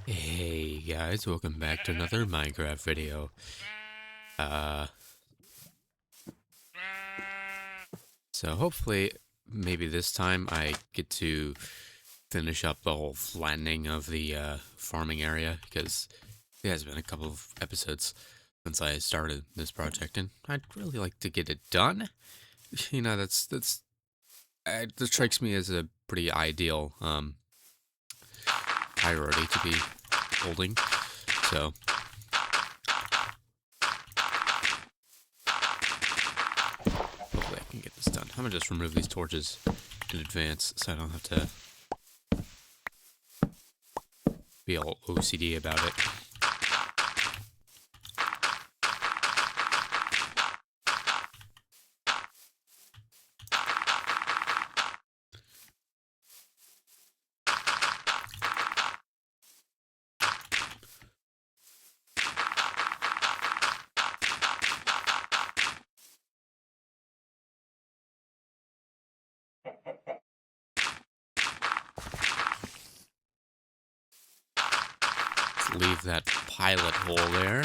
Hey guys, welcome back to another Minecraft video. Uh, so hopefully, maybe this time I get to finish up the whole flattening of the farming area, because it has been a couple of episodes since I started this project, and I'd really like to get it done. You know, that strikes me as a pretty ideal priority to be holding. So hopefully I can get this done. I'm gonna just remove these torches in advance so I don't have to be all OCD about it. Let's leave that pilot hole there.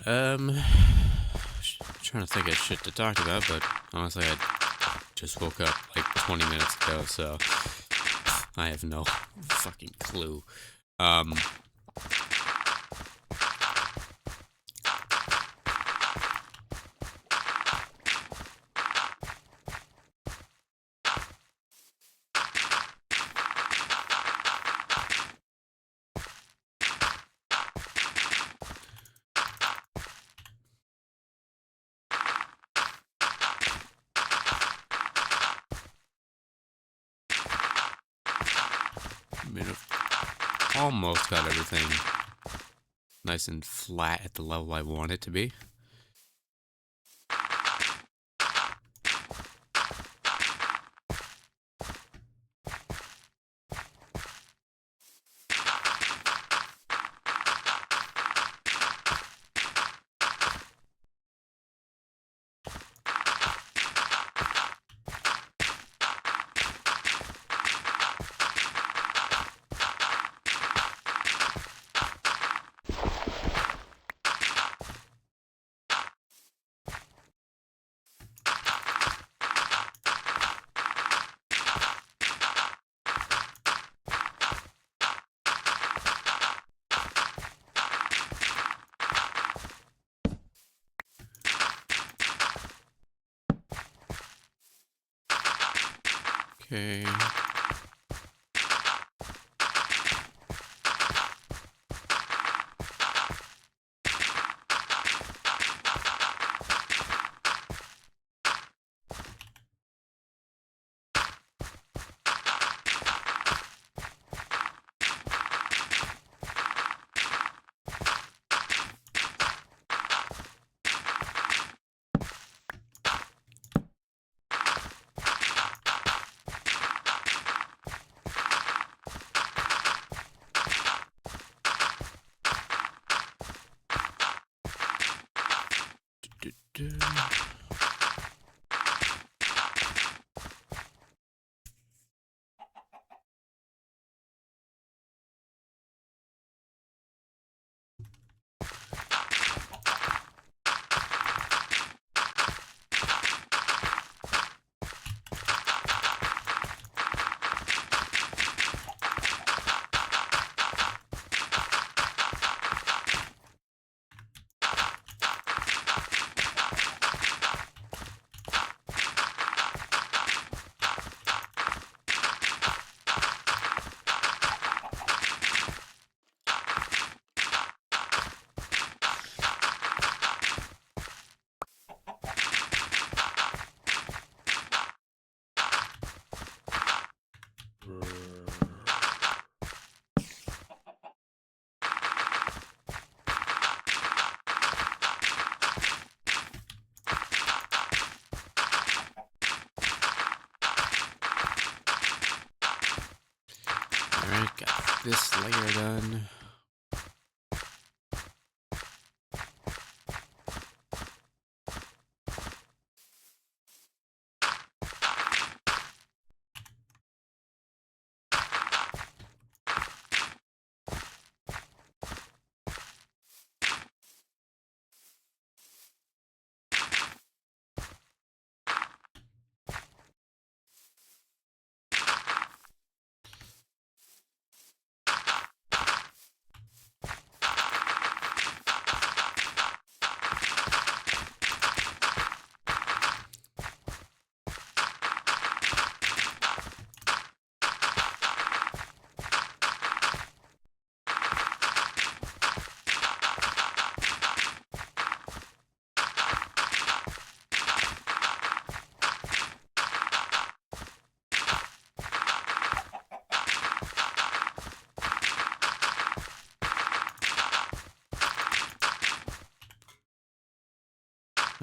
Um, trying to think of shit to talk about, but honestly, I just woke up like 20 minutes ago, so I have no fucking clue. Um, I mean, I've almost got everything nice and flat at the level I want it to be. Okay. Du-du-du. Alright, got this layer done.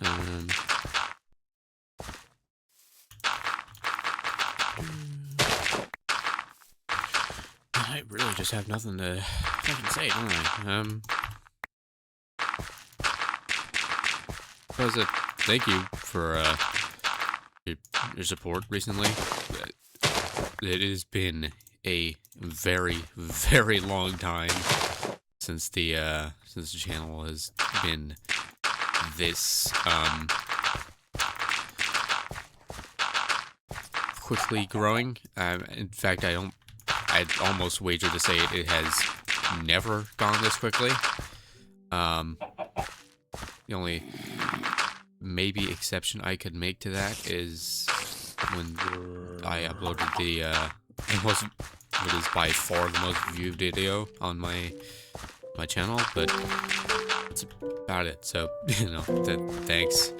Um, I really just have nothing to fucking say, don't I? Thank you for your support recently. It has been a very, very long time since the channel has been this quickly growing. In fact, I'd almost wager to say it has never gone this quickly. The only maybe exception I could make to that is when I uploaded the what is by far the most viewed video on my channel, but that's about it. So, you know, thanks.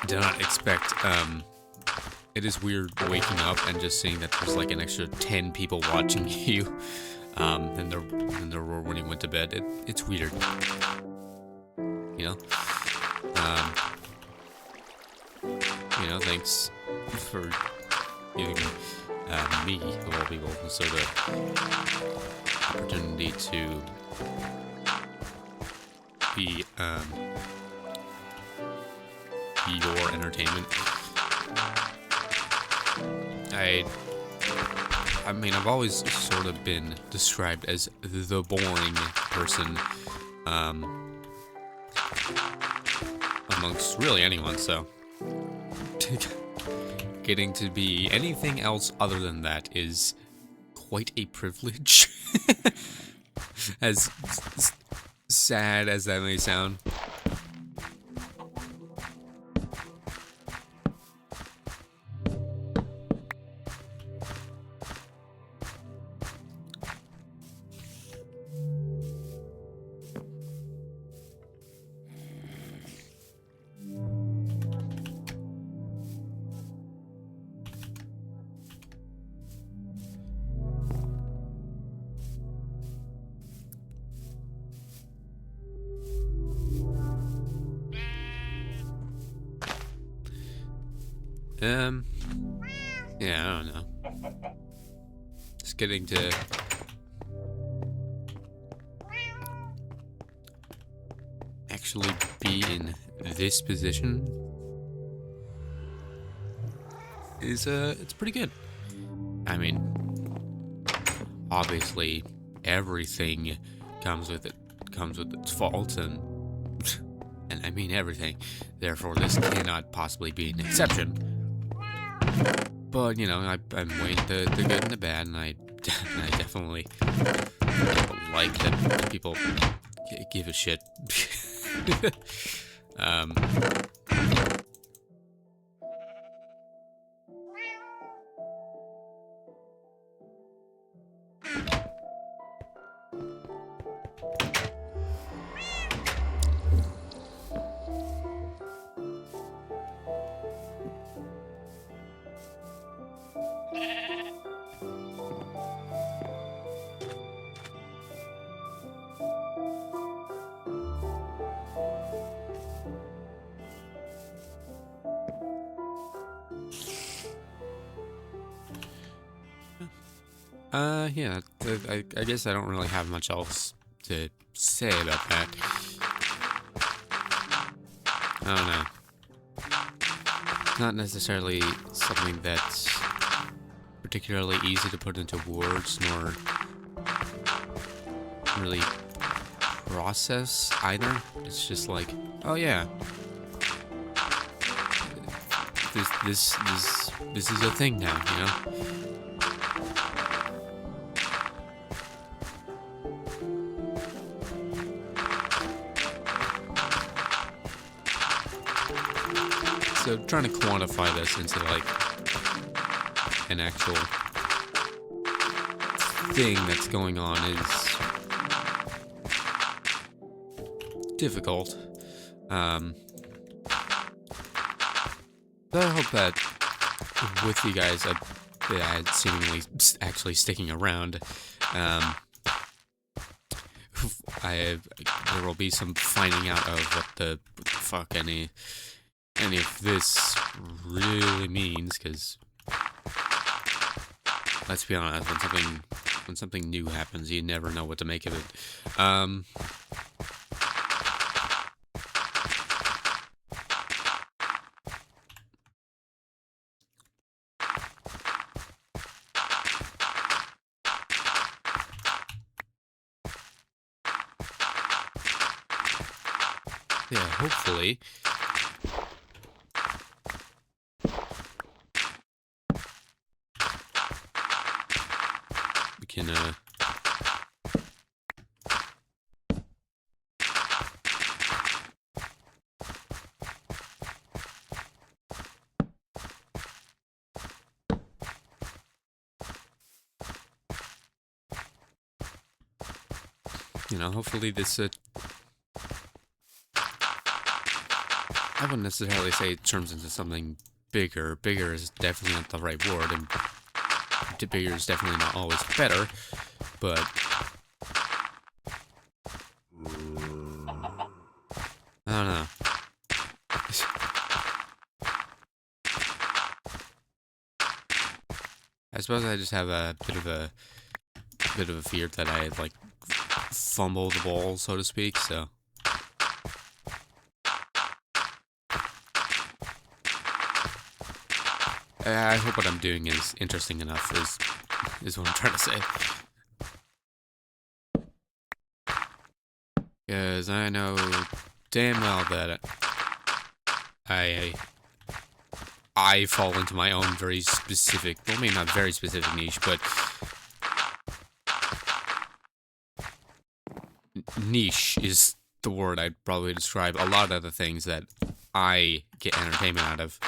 Did not expect, it is weird waking up and just seeing that there's like an extra 10 people watching you, than there were when you went to bed. It's weird. You know? Thanks for giving me, of all people, so the opportunity to be your entertainment. I mean, I've always sort of been described as the boring person, amongst really anyone, so getting to be anything else other than that is quite a privilege. As sad as that may sound. Yeah, I don't know. Just getting to actually be in this position is, it's pretty good. I mean, obviously, everything comes with its faults, and I mean everything. Therefore, this cannot possibly be an exception. But, you know, I'm weighing the good and the bad, and I definitely like that people give a shit. Yeah, I guess I don't really have much else to say about that. I don't know. Not necessarily something that's particularly easy to put into words, nor really process either. It's just like, oh yeah, this is a thing now, you know? So trying to quantify this into like an actual thing that's going on is difficult. But I hope that with you guys, seemingly actually sticking around, um, there will be some finding out of what the fuck any of this really means. Because let's be honest, when something new happens, you never know what to make of it. Yeah, hopefully. We can, hopefully this, I wouldn't necessarily say it turns into something bigger. Bigger is definitely not the right word, and bigger is definitely not always better, but I don't know. I suppose I just have a bit of a fear that I like fumble the ball, so to speak. So I hope what I'm doing is interesting enough. Is what I'm trying to say. Because I know damn well that I fall into my own very specific, well, maybe not very specific niche, but niche is the word I'd probably describe a lot of the things that I get entertainment out of.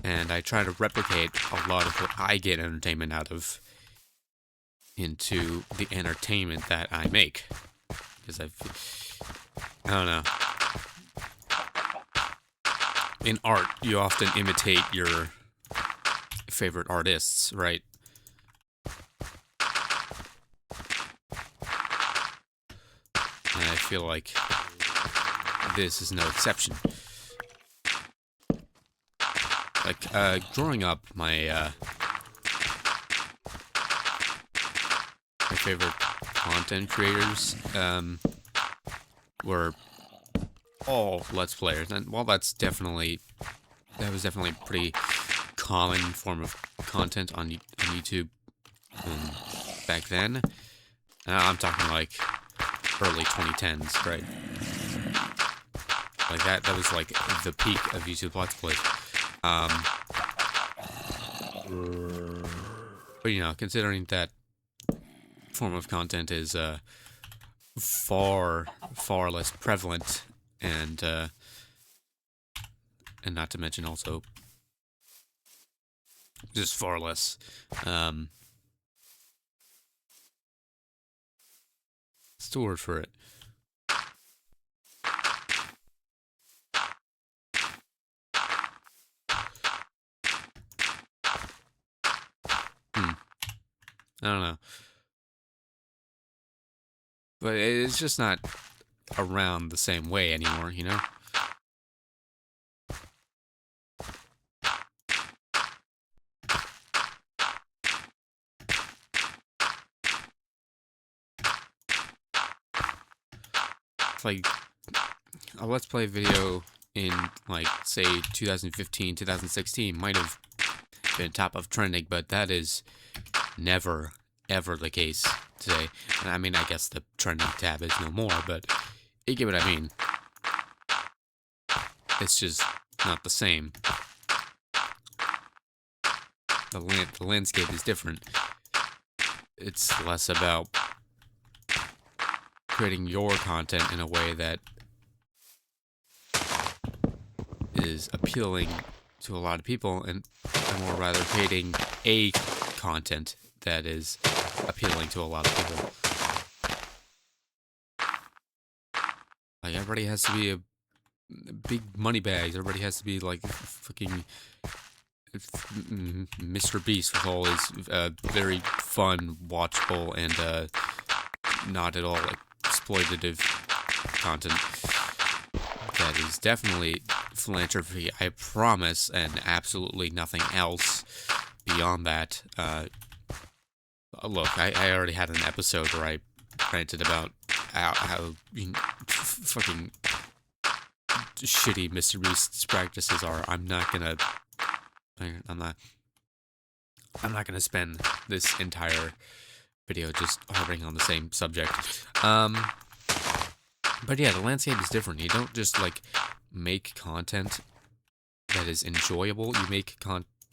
And I try to replicate a lot of what I get entertainment out of into the entertainment that I make. Because I don't know. In art, you often imitate your favorite artists, right? And I feel like this is no exception. Like, growing up, my favorite content creators, were all Let's Players. And while that was definitely a pretty common form of content on YouTube back then, I'm talking like early 2010s, right? Like that was like the peak of YouTube Let's Play. But considering that form of content is far less prevalent, and not to mention also just far less what's the word for it? I don't know. But it's just not around the same way anymore, you know? a Let's Play video in, like, say, 2015, 2016 might have been top of trending, but that is never, ever the case today. And I mean, I guess the trending tab is no more, but you get what I mean. It's just not the same. The landscape is different. It's less about creating your content in a way that is appealing to a lot of people, and more rather creating a content that is appealing to a lot of people. Like, everybody has to be a big money bags. Everybody has to be like fucking Mr. Beast with all his very fun, watchable, and not at all like exploitative content. That is definitely philanthropy, I promise, and absolutely nothing else beyond that. Look, I already had an episode where I ranted about how fucking shitty Mr. Beast's practices are. I'm not gonna spend this entire video just harping on the same subject. But yeah, the landscape is different. You don't just like make content that is enjoyable.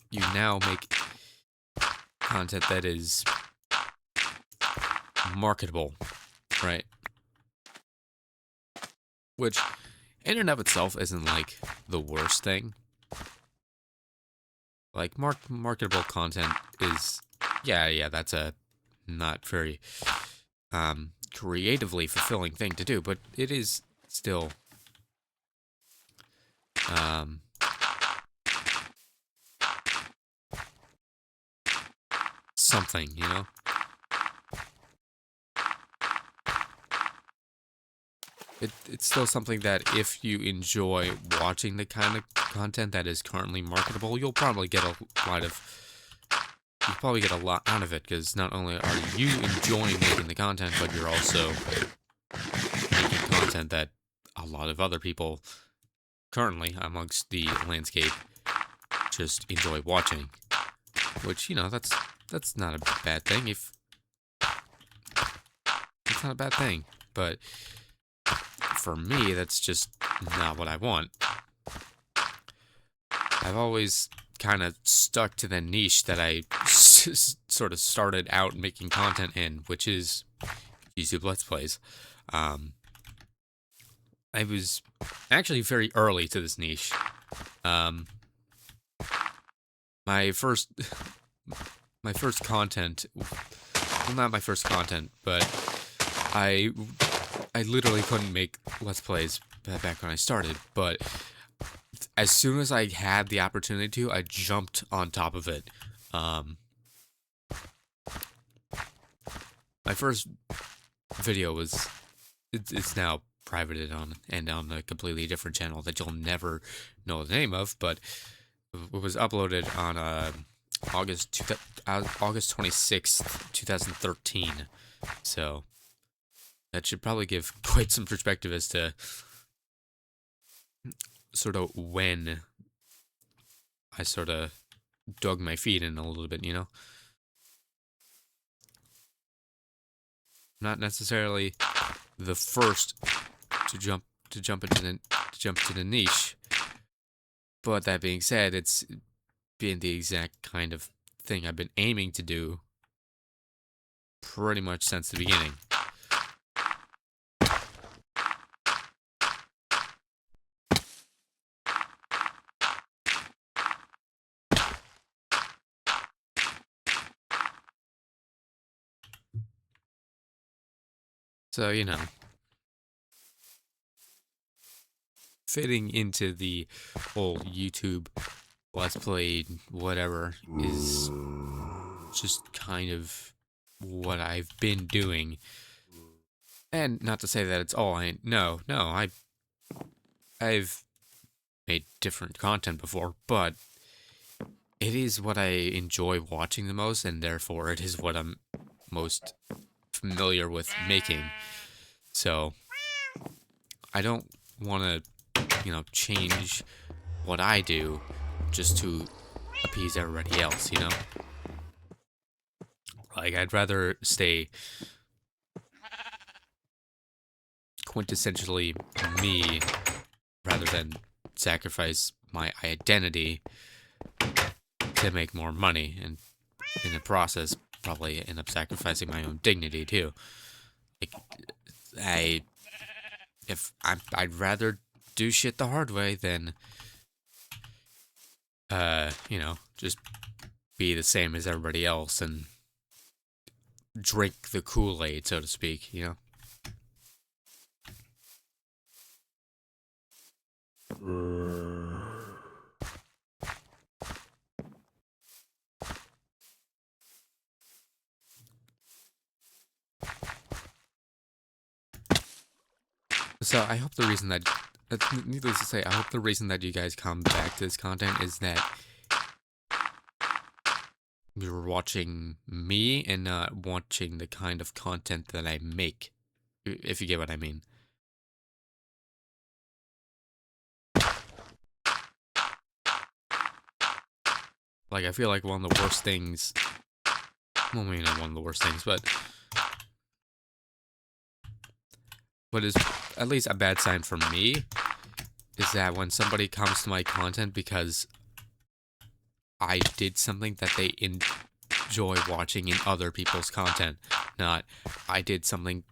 You now make content that is marketable, right? Which, in and of itself, isn't like the worst thing. Like, marketable content is, yeah, that's a not very creatively fulfilling thing to do, but it is still something, you know? It's still something that if you enjoy watching the kind of content that is currently marketable, you'll probably get a lot out of it, because not only are you enjoying making the content, but you're also making content that a lot of other people currently amongst the landscape just enjoy watching. Which, you know, that's not a bad thing. It's not a bad thing, but for me, that's just not what I want. I've always kind of stuck to the niche that I sort of started out making content in, which is YouTube Let's Plays. I was actually very early to this niche. My first content, well, not my first content, but I literally couldn't make Let's Plays back when I started, but as soon as I had the opportunity to, I jumped on top of it. My first video was, it's now privated on a completely different channel that you'll never know the name of, but it was uploaded on August 26th, 2013. So that should probably give quite some perspective as to sort of when I sort of dug my feet in a little bit, you know? Not necessarily the first to jump into the niche, but that being said, it's been the exact kind of thing I've been aiming to do pretty much since the beginning. So, you know, fitting into the whole YouTube Let's Play whatever is just kind of what I've been doing. And not to say that it's all I've made different content before, but it is what I enjoy watching the most, and therefore it is what I'm most familiar with making. So I don't want to, change what I do just to appease everybody else, Like, I'd rather stay quintessentially me rather than sacrifice my identity to make more money, and in the process probably end up sacrificing my own dignity too. Like, I'd rather do shit the hard way than just be the same as everybody else and drink the Kool-Aid, so to speak, So I hope the reason that, needless to say, I hope the reason that you guys come back to this content is that you're watching me and not watching the kind of content that I make, if you get what I mean. Like, I feel like one of the worst things, well, maybe not one of the worst things, but what is at least a bad sign for me is that when somebody comes to my content because I did something that they enjoy watching in other people's content, not I did something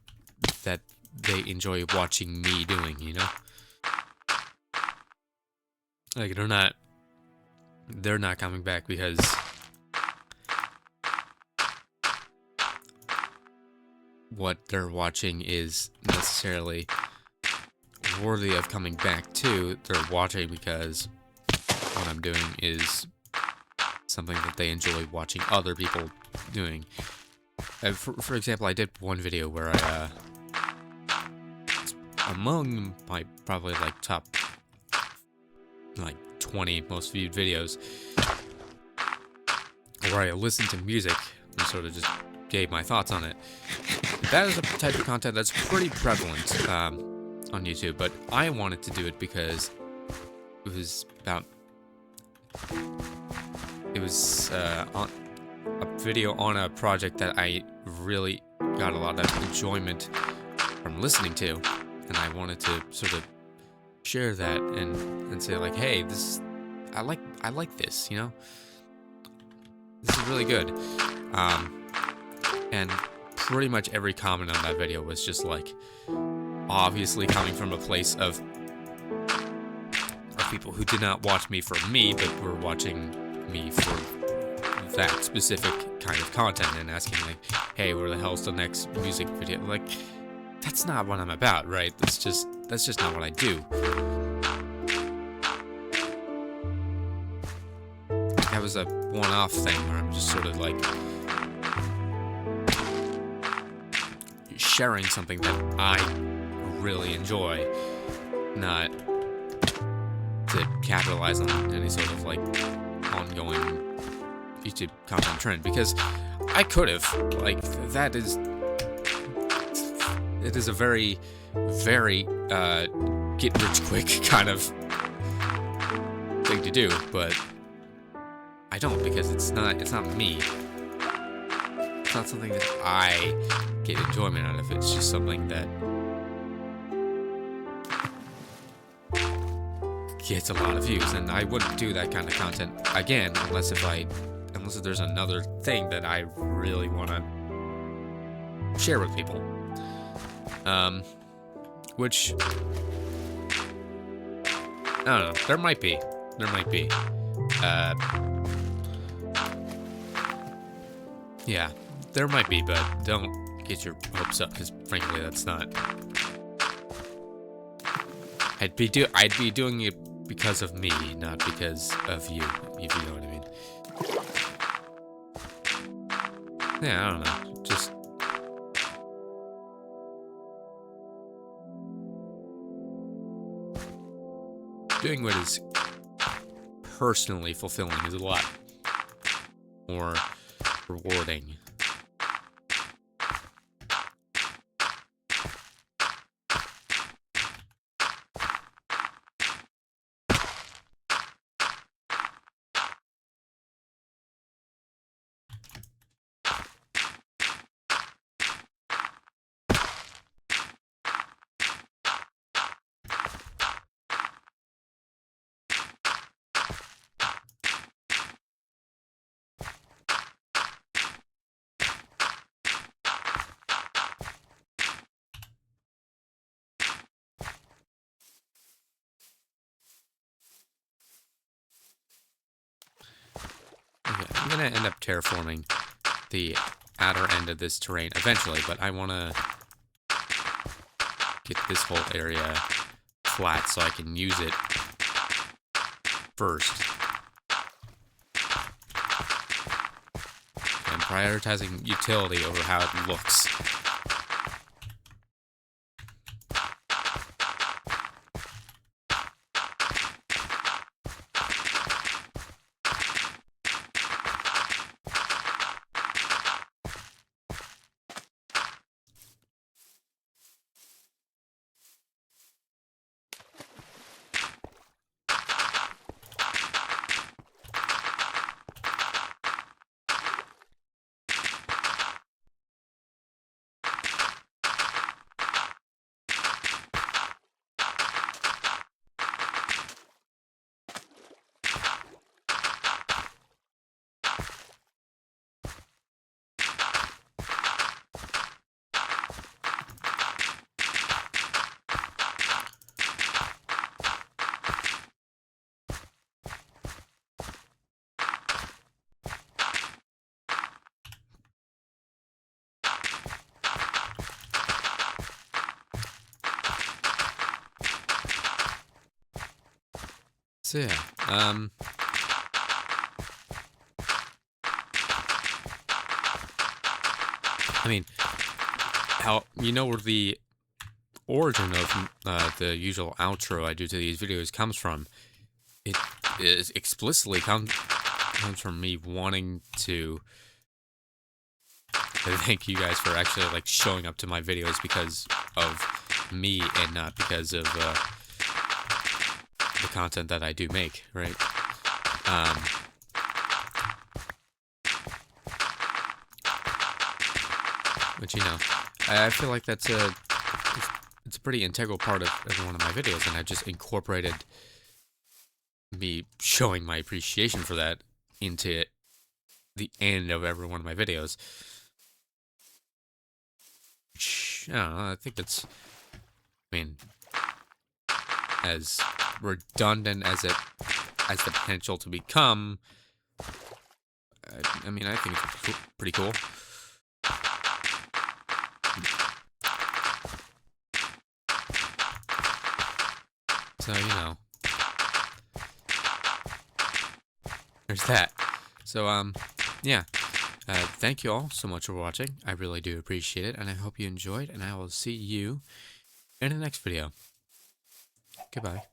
that they enjoy watching me doing, Like, they're not coming back because what they're watching is necessarily worthy of coming back to. They're watching because what I'm doing is something that they enjoy watching other people doing. For example, I did one video where I, among my probably like top 20 most viewed videos, where I listened to music and sort of just gave my thoughts on it. That is a type of content that's pretty prevalent on YouTube, but I wanted to do it because it was on a video on a project that I really got a lot of enjoyment from listening to, and I wanted to sort of share that and say like, hey, I like this, This is really good. And pretty much every comment on that video was just like, obviously coming from a place of people who did not watch me for me, but were watching me for that specific kind of content and asking like, hey, where the hell's the next music video? Like, that's not what I'm about, right? That's just not what I do. That was a one-off thing where I'm just sort of like sharing something that I really enjoy, not to capitalize on any sort of like ongoing YouTube content trend, because I could have, like, it is a very, very get rich quick kind of thing to do, but I don't, because it's not me. It's not something that I get enjoyment out of. It's just something that gets a lot of views, and I wouldn't do that kind of content again unless there's another thing that I really want to share with people. Which I don't know. There might be. Yeah, there might be, but don't get your hopes up, because frankly, that's not. I'd be doing it because of me, not because of you, if you know what I mean. Yeah, I don't know. Just doing what is personally fulfilling is a lot more rewarding. gonna end up terraforming the outer end of this terrain eventually, but I wanna get this whole area flat so I can use it first. I'm prioritizing utility over how it looks. So yeah, I mean, how where the origin of the usual outro I do to these videos comes from? It is explicitly comes from me wanting to thank you guys for actually like showing up to my videos because of me and not because of the content that I do make, right? But I feel like it's a pretty integral part of every one of my videos, and I just incorporated me showing my appreciation for that into the end of every one of my videos. I don't know, I think it's, as redundant as it has the potential to become, I think it's pretty cool. So, there's that. So, yeah. Thank you all so much for watching. I really do appreciate it, and I hope you enjoyed, and I will see you in the next video. Goodbye.